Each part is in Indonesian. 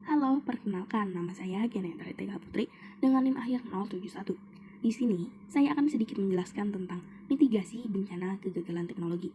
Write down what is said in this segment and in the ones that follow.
Halo, perkenalkan nama saya Genendra Tega Putri dengan NIM akhir 071. Di sini, saya akan sedikit menjelaskan tentang mitigasi bencana kegagalan teknologi.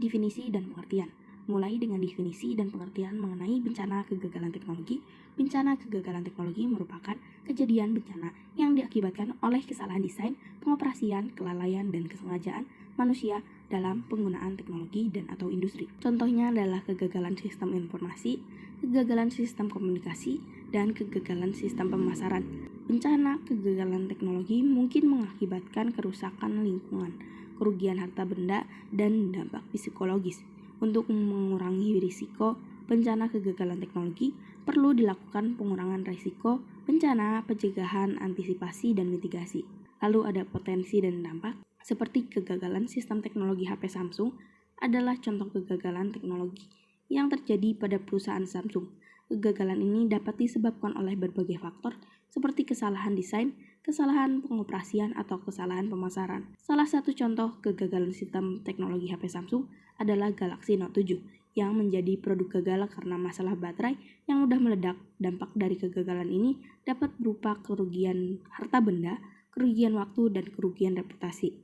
Definisi dan pengertian. Mulai dengan definisi dan pengertian mengenai bencana kegagalan teknologi. Bencana kegagalan teknologi merupakan kejadian bencana yang diakibatkan oleh kesalahan desain, pengoperasian, kelalaian, dan kesengajaan manusia dalam penggunaan teknologi dan atau industri. Contohnya adalah kegagalan sistem informasi, kegagalan sistem komunikasi, dan kegagalan sistem pemasaran. Bencana kegagalan teknologi mungkin mengakibatkan kerusakan lingkungan, kerugian harta benda, dan dampak psikologis. Untuk mengurangi risiko bencana kegagalan teknologi, perlu dilakukan pengurangan risiko bencana, pencegahan, antisipasi, dan mitigasi. Lalu ada potensi dan dampak, seperti kegagalan sistem teknologi HP Samsung adalah contoh kegagalan teknologi yang terjadi pada perusahaan Samsung. Kegagalan ini dapat disebabkan oleh berbagai faktor seperti kesalahan desain, kesalahan pengoperasian, atau kesalahan pemasaran. Salah satu contoh kegagalan sistem teknologi HP Samsung adalah Galaxy Note 7 yang menjadi produk gagal karena masalah baterai yang mudah meledak. Dampak dari kegagalan ini dapat berupa kerugian harta benda, kerugian waktu, dan kerugian reputasi.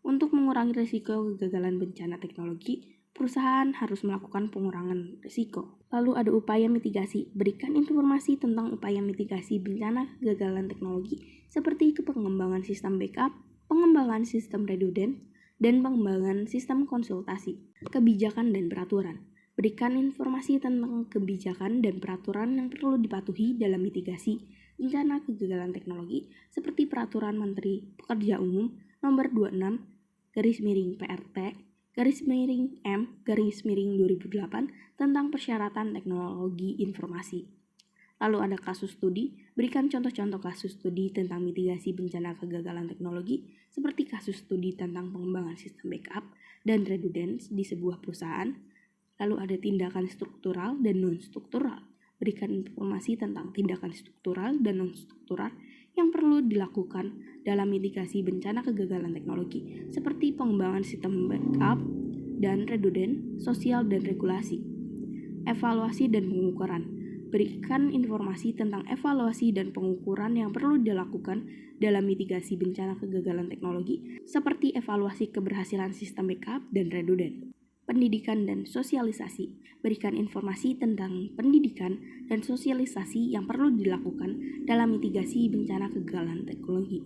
Untuk mengurangi risiko kegagalan bencana teknologi, perusahaan harus melakukan pengurangan risiko. Lalu ada upaya mitigasi. Berikan informasi tentang upaya mitigasi bencana kegagalan teknologi seperti pengembangan sistem backup, pengembangan sistem redundant, dan pengembangan sistem konsultasi. Kebijakan dan peraturan. Berikan informasi tentang kebijakan dan peraturan yang perlu dipatuhi dalam mitigasi bencana kegagalan teknologi seperti Peraturan Menteri Pekerja Umum Nomor 26/PRT/M/2008 tentang persyaratan teknologi informasi. Lalu ada kasus studi. Berikan contoh-contoh kasus studi tentang mitigasi bencana kegagalan teknologi seperti kasus studi tentang pengembangan sistem backup dan redundant di sebuah perusahaan. Lalu ada tindakan struktural dan non-struktural. Berikan informasi tentang tindakan struktural dan non-struktural yang perlu dilakukan dalam mitigasi bencana kegagalan teknologi, seperti pengembangan sistem backup dan redundant, sosial dan regulasi. Evaluasi dan pengukuran. Berikan informasi tentang evaluasi dan pengukuran yang perlu dilakukan dalam mitigasi bencana kegagalan teknologi, seperti evaluasi keberhasilan sistem backup dan redundant. Pendidikan dan sosialisasi. Berikan informasi tentang pendidikan dan sosialisasi yang perlu dilakukan dalam mitigasi bencana kegagalan teknologi,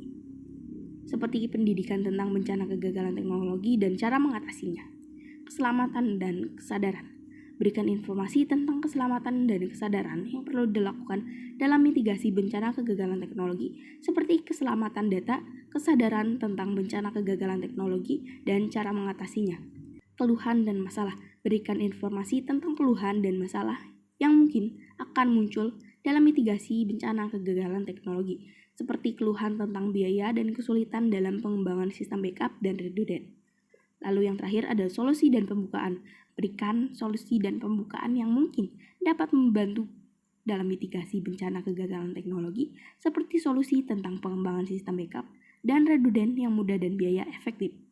seperti pendidikan tentang bencana kegagalan teknologi dan cara mengatasinya. Keselamatan dan kesadaran. Berikan informasi tentang keselamatan dan kesadaran yang perlu dilakukan dalam mitigasi bencana kegagalan teknologi, seperti keselamatan data, kesadaran tentang bencana kegagalan teknologi, dan cara mengatasinya. Keluhan dan masalah. Berikan informasi tentang keluhan dan masalah yang mungkin akan muncul dalam mitigasi bencana kegagalan teknologi, seperti keluhan tentang biaya dan kesulitan dalam pengembangan sistem backup dan redundant. Lalu yang terakhir ada solusi dan pembukaan. Berikan solusi dan pembukaan yang mungkin dapat membantu dalam mitigasi bencana kegagalan teknologi, seperti solusi tentang pengembangan sistem backup dan redundant yang mudah dan biaya efektif.